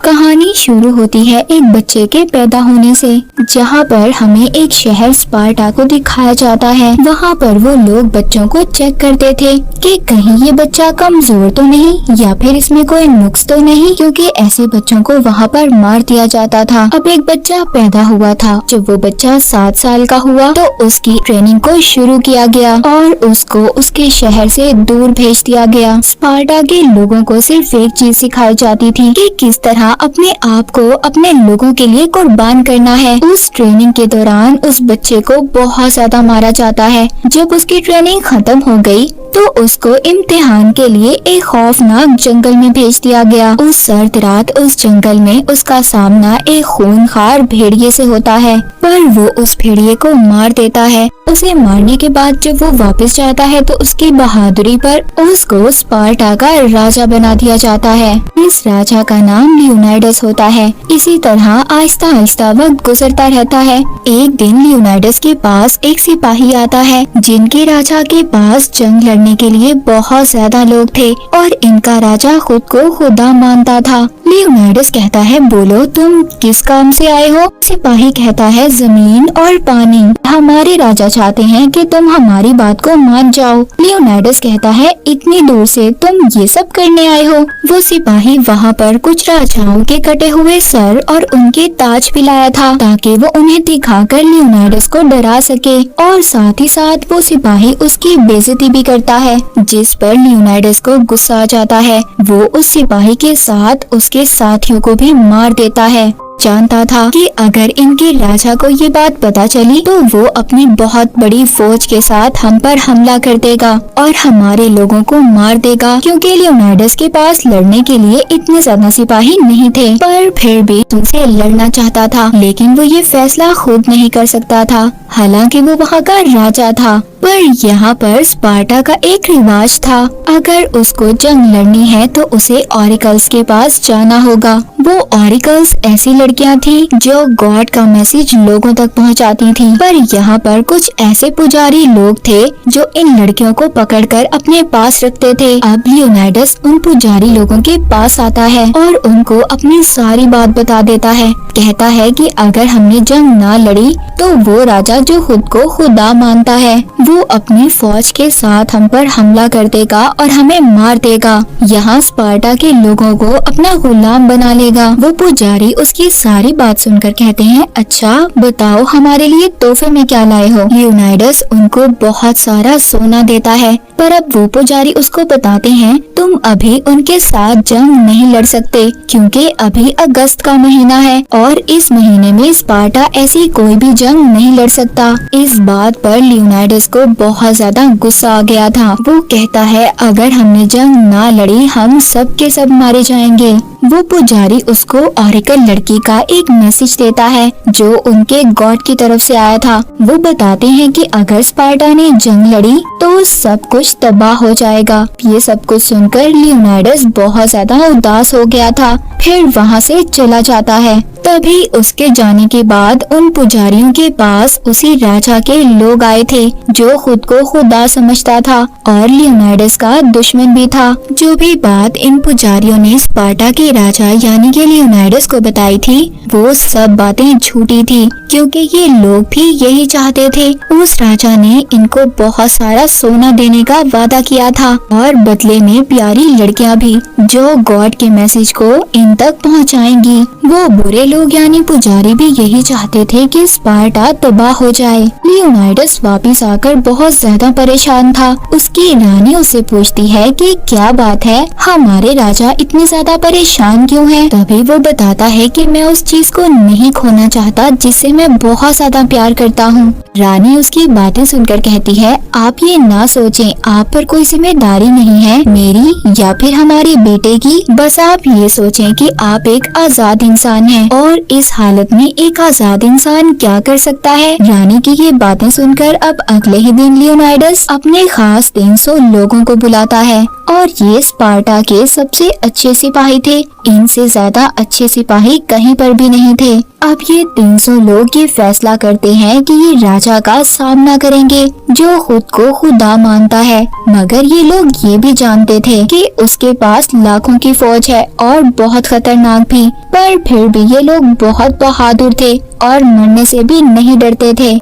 कहानी शुरू होती है एक बच्चे के पैदा होने से, जहाँ पर हमें एक शहर स्पार्टा को दिखाया जाता है। वहाँ पर वो लोग बच्चों को चेक करते थे कि कहीं ये बच्चा कमजोर तो नहीं या फिर इसमें कोई नुक्स तो नहीं, क्योंकि ऐसे बच्चों को वहाँ पर मार दिया जाता था। अब एक बच्चा पैदा हुआ था। जब वो बच्चा 7 साल का हुआ तो उसकी ट्रेनिंग को शुरू किया गया और उसको उसके शहर से दूर भेज दिया गया। स्पार्टा के लोगों को सिर्फ एक चीज सिखाई जाती थी कि किस तरह अपने आप को अपने लोगों के लिए कुर्बान करना है। उस ट्रेनिंग के दौरान उस बच्चे को बहुत ज्यादा मारा जाता है। जब उसकी ट्रेनिंग खत्म हो गई तो उसको इम्तिहान के लिए एक खौफनाक जंगल में भेज दिया गया। उस सर्द रात उस जंगल में उसका सामना एक खूनखार भेड़िए से होता है, पर वो उस भेड़िए को मार देता है। उसे मारने के बाद जब वो वापस जाता है तो उसकी बहादुरी पर उसको स्पार्टा का राजा बना दिया जाता है। इस राजा का नाम लियोनाइडस होता है। इसी तरह आहिस्ता आहिस्ता वक्त गुजरता रहता है। एक दिन लियोनाइडस के पास एक सिपाही आता है, जिनके राजा के पास जंग लड़ने के लिए बहुत ज्यादा लोग थे और इनका राजा खुद को खुदा मानता था। लियोनाइडस कहता है, बोलो तुम किस काम से आए हो? सिपाही कहता है, जमीन और पानी। हमारे राजा चाहते हैं कि तुम हमारी बात को मान जाओ। लियोनाइडस कहता है, इतनी दूर से तुम ये सब करने आए हो? वो सिपाही वहाँ पर कुछ राजाओं के कटे हुए सर और उनके ताज भी लाया था, ताकि वो उन्हें दिखाकर लियोनाइडस को डरा सके। और साथ ही साथ वो सिपाही उसकी बेइज्जती भी करता है, जिस पर लियोनाइडस को गुस्सा आ जाता है। वो उस सिपाही के साथ उसके साथियों को भी मार देता है। जानता था कि अगर इनके राजा को ये बात पता चली तो वो अपनी बहुत बड़ी फौज के साथ हम पर हमला कर देगा और हमारे लोगों को मार देगा, क्योंकि लियोनाइडस के पास लड़ने के लिए इतने ज्यादा सिपाही नहीं थे। पर फिर भी उनसे लड़ना चाहता था, लेकिन वो ये फैसला खुद नहीं कर सकता था, हालांकि वो वहाँ का राजा था। पर यहाँ पर स्पार्टा का एक रिवाज था, अगर उसको जंग लड़नी है तो उसे ऑरिकल्स के पास जाना होगा। वो ऑरिकल्स ऐसी लड़कियाँ थी जो गॉड का मैसेज लोगों तक पहुँचाती थी। पर यहाँ पर कुछ ऐसे पुजारी लोग थे जो इन लड़कियों को पकड़कर अपने पास रखते थे। अब लियोनाइडस उन पुजारी लोगों के पास आता है और उनको अपनी सारी बात बता देता है। कहता है कि अगर हमने जंग ना लड़ी तो वो राजा जो खुद को खुदा मानता है, वो अपनी फौज के साथ हम पर हमला कर देगा और हमें मार देगा। यहाँ स्पार्टा के लोगों को अपना गुलाम बना लेगा। वो पुजारी उसकी सारी बात सुनकर कहते हैं, अच्छा बताओ हमारे लिए तोहफे में क्या लाए हो? लियोनाइडस उनको बहुत सारा सोना देता है, पर अब वो पुजारी उसको बताते हैं, तुम अभी उनके साथ जंग नहीं लड़ सकते, क्योंकि अभी अगस्त का महीना है और इस महीने में स्पार्टा ऐसी कोई भी जंग नहीं लड़ सकता। इस बात पर लियोनाइडस को बहुत ज्यादा गुस्सा आ गया था। वो कहता है, अगर हमने जंग ना लड़ी हम सब के सब मारे जाएंगे। वो पुजारी उसको ऑरिकल लड़की का एक मैसेज देता है जो उनके गॉड की तरफ से आया था। वो बताते हैं कि अगर स्पार्टा ने जंग लड़ी तो सब कुछ तबाह हो जाएगा। ये सब कुछ सुनकर लियोनाइडस बहुत ज्यादा उदास हो गया था, फिर वहाँ से चला जाता है। तभी उसके जाने के बाद उन पुजारियों के पास उसी राजा के लोग आए थे जो खुद को खुदा समझता था और लियोनाइडस का दुश्मन भी था। जो भी बात इन पुजारियों ने स्पार्टा के राजा यानी कि लियोनाइडस को बताई थी, वो सब बातें झूठी थी, क्योंकि ये लोग भी यही चाहते थे। उस राजा ने इनको बहुत सारा सोना देने का वादा किया था और बदले में प्यारी लड़कियां भी, जो गॉड के मैसेज को इन तक पहुंचाएंगी। वो बुरे लोग यानी पुजारी भी यही चाहते थे कि स्पार्टा तबाह हो जाए। लियोनाइडस वापिस आकर बहुत ज्यादा परेशान था। उसकी रानी उससे पूछती है कि क्या बात है, हमारे राजा इतने ज्यादा परेशान क्यों हैं? तभी वो बताता है कि मैं उस चीज को नहीं खोना चाहता जिससे मैं बहुत ज्यादा प्यार करता हूँ। रानी उसकी बातें सुनकर कहती है, आप ये ना सोचें, आप पर कोई जिम्मेदारी नहीं है मेरी या फिर हमारे बेटे की। बस आप ये सोचें कि आप एक आजाद इंसान हैं और इस हालत में एक आजाद इंसान क्या कर सकता है। रानी की ये बातें सुनकर अब अगले ही दिन लियोनाइडस अपने खास 300 लोगों को बुलाता है और ये स्पार्टा के सबसे अच्छे सिपाही थे। इनसे ज्यादा अच्छे सिपाही कहीं पर भी नहीं थे। अब ये 300 लोग ये फैसला करते हैं कि ये राजा का सामना करेंगे, जो खुद को खुदा मानता है। मगर ये लोग ये भी जानते थे कि उसके पास लाखों की फौज है और बहुत खतरनाक भी। पर फिर भी ये लोग बहुत बहादुर थे और मरने से भी नहीं डरते थे।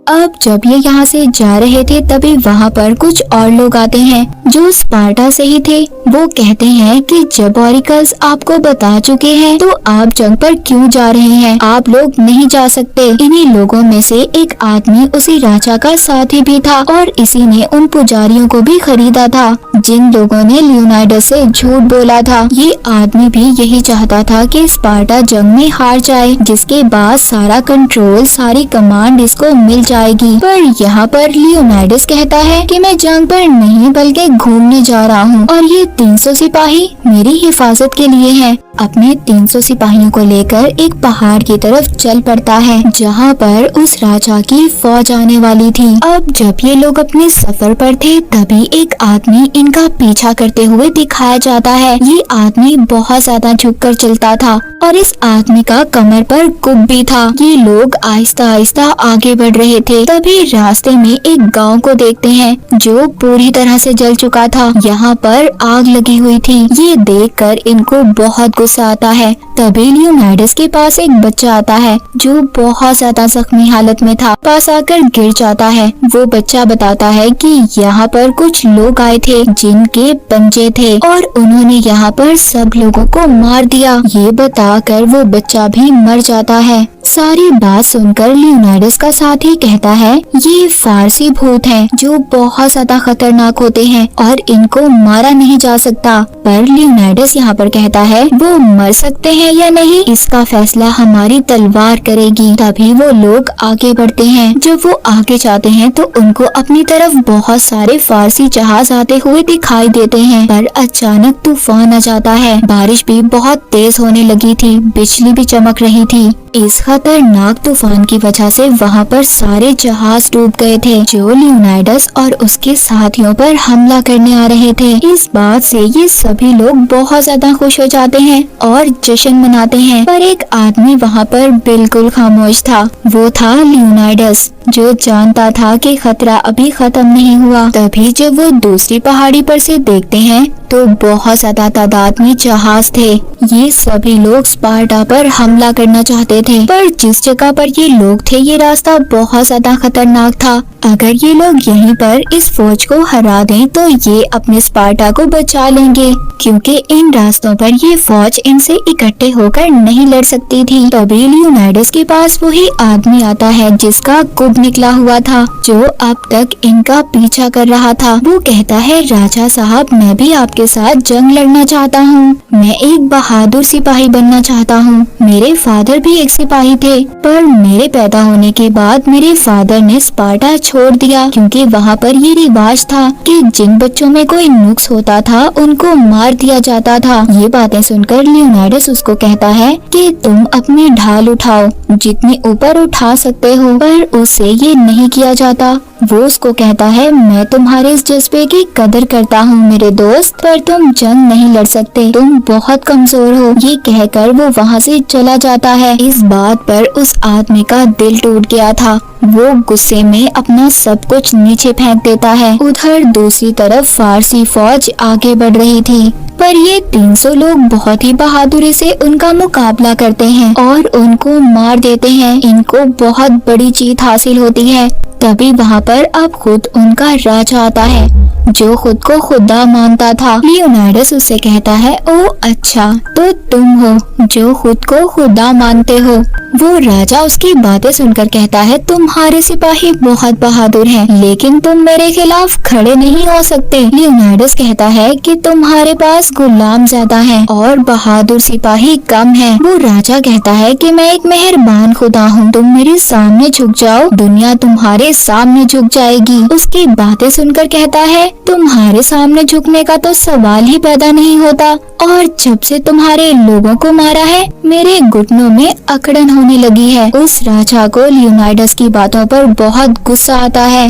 अब जब ये यहाँ से जा रहे थे तभी वहाँ पर कुछ और लोग आते हैं जो स्पार्टा से ही थे। वो कहते हैं कि जब ऑरिकल्स आपको बता चुके हैं तो आप जंग पर क्यों जा रहे हैं, आप लोग नहीं जा सकते। इन्हीं लोगों में से एक आदमी उसी राजा का साथी भी था और इसी ने उन पुजारियों को भी खरीदा था जिन लोगों ने लियोनाइडस से झूठ बोला था। ये आदमी भी यही चाहता था कि स्पार्टा जंग में हार जाए, जिसके बाद सारा कंट्रोल, सारी कमांड इसको मिल जाएगी। पर यहाँ पर लियोनाइडस कहता है कि मैं जंग पर नहीं बल्कि घूमने जा रहा हूँ और ये 300 सिपाही मेरी हिफाजत के लिए हैं। अपने 300 सिपाहियों को लेकर एक पहाड़ की तरफ चल पड़ता है जहाँ पर उस राजा की फौज आने वाली थी। अब जब ये लोग अपने सफर पर थे तभी एक आदमी इनका पीछा करते हुए दिखाया जाता है। ये आदमी बहुत ज्यादा झुककर चलता था और इस आदमी का कमर पर कुब भी था। ये लोग आहिस्ता आहिस्ता आगे बढ़ रहे थे। तभी रास्ते में एक गांव को देखते हैं जो पूरी तरह से जल चुका था। यहाँ पर आग लगी हुई थी। ये देखकर इनको बहुत गुस्सा आता है। तभी लियोनाइडस के पास एक बच्चा आता है जो बहुत ज्यादा जख्मी हालत में था। पास आकर गिर जाता है। वो बच्चा बताता है कि यहाँ पर कुछ लोग आए थे जिनके पंजे थे और उन्होंने यहाँ पर सब लोगों को मार दिया। ये बताकर वो बच्चा भी मर जाता है। सारी बात सुनकर लियोनाइडस का साथी कहता है ये फारसी भूत हैं जो बहुत ज्यादा खतरनाक होते हैं और इनको मारा नहीं जा सकता। पर लियोनाइडस यहाँ पर कहता है वो मर सकते हैं या नहीं इसका फैसला हमारी तलवार करेगी। तभी वो लोग आगे बढ़ते हैं। जब वो आगे जाते हैं तो उनको अपनी तरफ बहुत सारे फारसी जहाज आते हुए दिखाई देते हैं। पर अचानक तूफान आ जाता है। बारिश भी बहुत तेज होने लगी थी, बिजली भी चमक रही थी। इस खतरनाक तूफान की वजह से वहाँ पर सारे जहाज डूब गए थे जो लियोनाइडस और उसके साथियों पर हमला करने आ रहे थे। इस बात से ये सभी लोग बहुत ज्यादा खुश हो जाते हैं और जश्न मनाते हैं। पर एक आदमी वहाँ पर बिल्कुल खामोश था। वो था लियोनाइडस जो जानता था कि खतरा अभी खत्म नहीं हुआ। तभी जब वो दूसरी पहाड़ी पर से देखते हैं तो बहुत ज्यादा तादाद में जहाज थे। ये सभी लोग स्पार्टा पर हमला करना चाहते थे। पर जिस जगह पर ये लोग थे ये रास्ता बहुत ज्यादा खतरनाक था। अगर ये लोग यहीं पर इस फौज को हरा दें तो ये अपने स्पार्टा को बचा लेंगे, क्योंकि इन रास्तों पर ये फौज इनसे इकट्ठे होकर नहीं लड़ सकती थी। तभी लियोनाइडस के पास वही आदमी आता है जिसका कुब निकला हुआ था, जो अब तक इनका पीछा कर रहा था। वो कहता है राजा साहब, मैं भी आपके साथ जंग लड़ना चाहता हूँ। मैं एक बहादुर सिपाही बनना चाहता हूँ। मेरे फादर भी एक सिपाही थे, पर मेरे पैदा होने के बाद मेरे फादर ने स्पार्टा छोड़ दिया, क्योंकि वहाँ पर ये रिवाज था कि जिन बच्चों में कोई नुक्स होता था उनको मार दिया जाता था। ये बातें सुनकर लियोनाइडस उसको कहता है कि तुम अपनी ढाल उठाओ, जितनी ऊपर उठा सकते हो। पर उससे ये नहीं किया जाता। वो उसको कहता है मैं तुम्हारे इस जज्बे की कदर करता हूँ मेरे दोस्त, पर तुम जंग नहीं लड़ सकते, तुम बहुत कमजोर हो। ये कहकर वो वहाँ से चला जाता है। इस बात पर उस आदमी का दिल टूट गया था। वो गुस्से में अपना सब कुछ नीचे फेंक देता है। उधर दूसरी तरफ फारसी फौज आगे बढ़ रही थी, पर ये 300 लोग बहुत ही बहादुरी से उनका मुकाबला करते हैं और उनको मार देते हैं। इनको बहुत बड़ी जीत हासिल होती है। तभी वहाँ पर अब खुद उनका राजा आता है जो खुद को खुदा मानता था। लियोनाइडस उससे कहता है ओ अच्छा, तो तुम हो जो खुद को खुदा मानते हो। वो राजा उसकी बातें सुनकर कहता है तुम्हारे सिपाही बहुत बहादुर हैं, लेकिन तुम मेरे खिलाफ खड़े नहीं हो सकते। लियोनाइडस कहता है कि तुम्हारे पास गुलाम ज्यादा हैं और बहादुर सिपाही कम हैं। वो राजा कहता है कि मैं एक मेहरबान खुदा हूँ, तुम मेरे सामने झुक जाओ, दुनिया तुम्हारे सामने झुक जाएगी। उसकी बातें सुनकर कहता है तुम्हारे सामने झुकने का तो सवाल ही पैदा नहीं होता, और जब से तुम्हारे लोगों को मारा है मेरे घुटनों में अकड़न होने लगी है। उस राजा को लियोनाइडस की बातों पर बहुत गुस्सा आता है।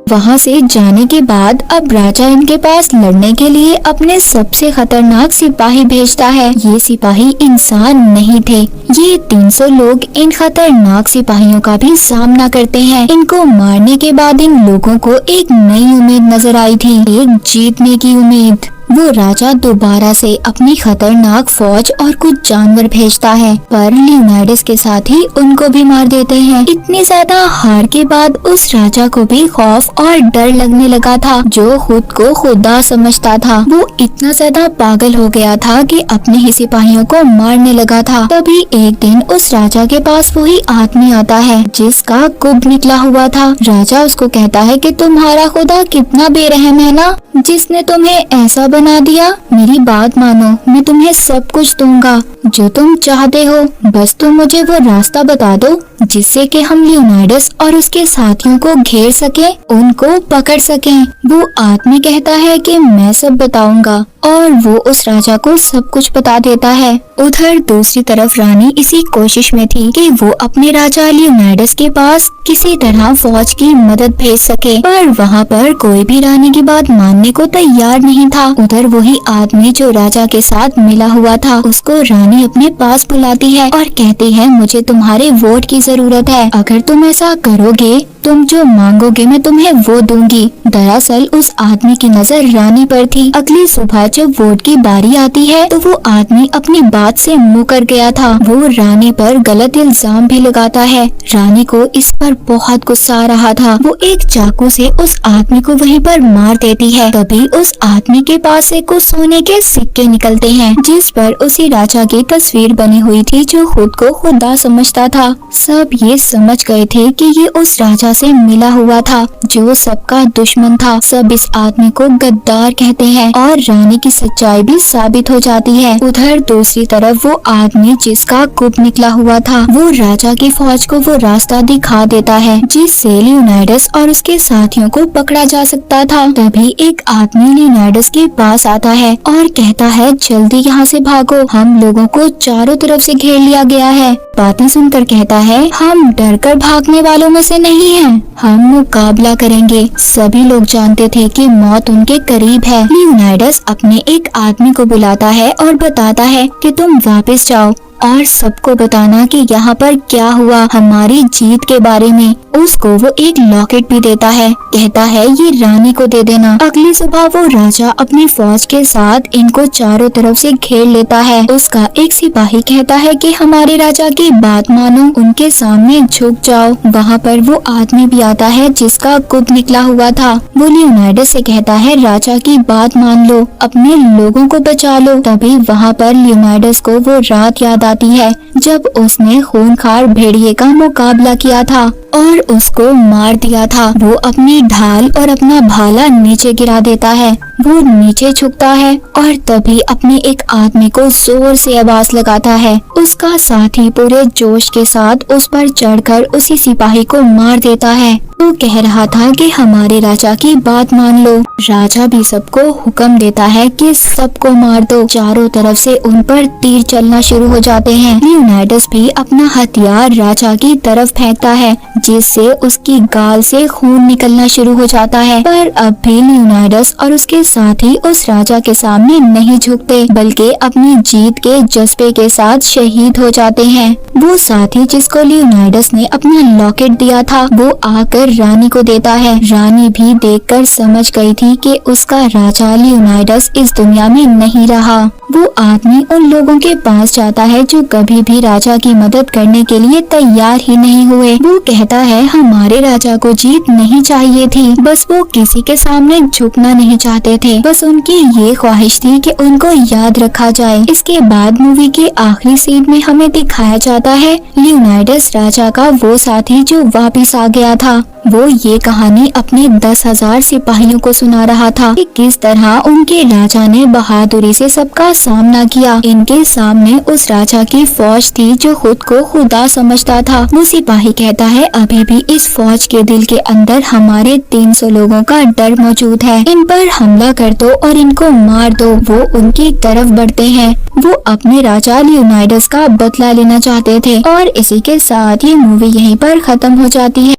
वहाँ से जाने के बाद अब राजा इनके पास लड़ने के लिए अपने सबसे खतरनाक सिपाही भेजता है। ये सिपाही इंसान नहीं थे। ये 300 लोग इन खतरनाक सिपाहियों का भी सामना करते हैं। इनको मारने के बाद इन लोगों को एक नई उम्मीद नजर आई थी, एक जीतने की उम्मीद। वो राजा दोबारा से अपनी खतरनाक फौज और कुछ जानवर भेजता है, पर लियोनाइडस के साथ ही उनको भी मार देते हैं। इतनी ज्यादा हार के बाद उस राजा को भी खौफ और डर लगने लगा था, जो खुद को खुदा समझता था। वो इतना ज्यादा पागल हो गया था कि अपने ही सिपाहियों को मारने लगा था। तभी एक दिन उस राजा के पास वही आदमी आता है जिसका गुब निकला हुआ था। राजा उसको कहता है कि तुम्हारा खुदा कितना बेरहम है ना, जिसने तुम्हें ऐसा बना दिया। मेरी बात मानो, मैं तुम्हें सब कुछ दूंगा जो तुम चाहते हो, बस तुम मुझे वो रास्ता बता दो जिससे कि हम लियोनाइडस और उसके साथियों को घेर सके, उनको पकड़ सकें। वो आदमी कहता है कि मैं सब बताऊंगा, और वो उस राजा को सब कुछ बता देता है। उधर दूसरी तरफ रानी इसी कोशिश में थी कि वो अपने राजा लियोनाइडस के पास किसी तरह फौज की मदद भेज सके, पर वहाँ पर कोई भी रानी की बात मानने को तैयार नहीं था। उधर वही आदमी जो राजा के साथ मिला हुआ था, उसको रानी अपने पास बुलाती है और कहती है, मुझे तुम्हारे वोट की जरूरत है। अगर तुम ऐसा करोगे, तुम जो मांगोगे मैं तुम्हें वो दूंगी। दरअसल उस आदमी की नजर रानी पर थी। अगली सुबह जब वोट की बारी आती है तो वो आदमी अपनी बात से मुकर गया था। वो रानी पर गलत इल्जाम भी लगाता है। रानी को इस पर बहुत गुस्सा आ रहा था। वो एक चाकू से उस आदमी को वहीं पर मार देती है। तभी उस आदमी के पास से कुछ सोने के सिक्के निकलते हैं, जिस पर उसी राजा की तस्वीर बनी हुई थी जो खुद को खुदा समझता था। सब ये समझ गए थे कि ये उस राजा से मिला हुआ था जो सबका दुश्मन था। सब इस आदमी को गद्दार कहते हैं और रानी की सच्चाई भी साबित हो जाती है। उधर दूसरी तरफ वो आदमी जिसका गुब निकला हुआ था, वो राजा की फौज को वो रास्ता दिखा देता है जिससे लियोनाइडस और उसके साथियों को पकड़ा जा सकता था। तभी एक आदमी लियोनाइडस के पास आता है और कहता है, जल्दी यहाँ से भागो, हम लोगों को चारों तरफ से घेर लिया गया है। बातें सुनकर कहता है, हम डरकर भागने वालों में से नहीं हैं, हम मुकाबला करेंगे। सभी लोग जानते थे कि मौत उनके करीब है। लियोनाइडस अपने एक आदमी को बुलाता है और बताता है कि तुम वापस जाओ और सबको बताना कि यहाँ पर क्या हुआ, हमारी जीत के बारे में। उसको वो एक लॉकेट भी देता है, कहता है ये रानी को दे देना। अगली सुबह वो राजा अपनी फौज के साथ इनको चारों तरफ से घेर लेता है। उसका एक सिपाही कहता है कि हमारे राजा की बात मानो, उनके सामने झुक जाओ। वहाँ पर वो आदमी भी आता है जिसका गुब निकला हुआ था। वो लियोनाइडस से कहता है, राजा की बात मान लो, अपने लोगों को बचा लो। तभी वहाँ पर लियोनाइडस को वो रात याद आती है जब उसने खूंखार भेड़िए का मुकाबला किया था और उसको मार दिया था। वो अपनी ढाल और अपना भाला नीचे गिरा देता है। वो नीचे झुकता है और तभी अपने एक आदमी को जोर से आवाज लगाता है। उसका साथी पूरे जोश के साथ उस पर चढ़कर उसी सिपाही को मार देता है। वो कह रहा था कि हमारे राजा की बात मान लो। राजा भी सबको हुक्म देता है कि सबको मार दो। चारों तरफ से उन पर तीर चलना शुरू हो जाते हैं। लियोनाइडस भी अपना हथियार राजा की तरफ फेंकता है, जिससे उसकी गाल से खून निकलना शुरू हो जाता है। पर अब भी लियोनाइडस और उसके साथी उस राजा के सामने नहीं झुकते, बल्कि अपनी जीत के जज्बे के साथ शहीद हो जाते हैं। वो साथी जिसको लियोनाइडस ने अपना लॉकेट दिया था, वो आकर रानी को देता है। रानी भी देखकर समझ गई थी कि उसका राजा लियोनाइडस इस दुनिया में नहीं रहा। वो आदमी उन लोगों के पास जाता है जो कभी भी राजा की मदद करने के लिए तैयार ही नहीं हुए। वो कहता है, हमारे राजा को जीत नहीं चाहिए थी, बस वो किसी के सामने झुकना नहीं चाहते थे। बस उनकी ये ख्वाहिश थी कि उनको याद रखा जाए। इसके बाद मूवी के आखिरी सीन में हमें दिखाया जाता है लियोनाइडस राजा का वो साथी जो वापस आ गया था। वो ये कहानी अपने 10,000 सिपाहियों को सुना रहा था कि किस तरह उनके राजा ने बहादुरी से सबका सामना किया। इनके सामने उस राजा की फौज थी जो खुद को खुदा समझता था। वो सिपाही कहता है, अभी भी इस फौज के दिल के अंदर हमारे 300 लोगों का डर मौजूद है। इन पर हमला कर दो और इनको मार दो। वो उनकी तरफ बढ़ते हैं। वो अपने राजा लियोनाइडस का बदला लेना चाहते थे। और इसी के साथ ये मूवी यहीं पर खत्म हो जाती है।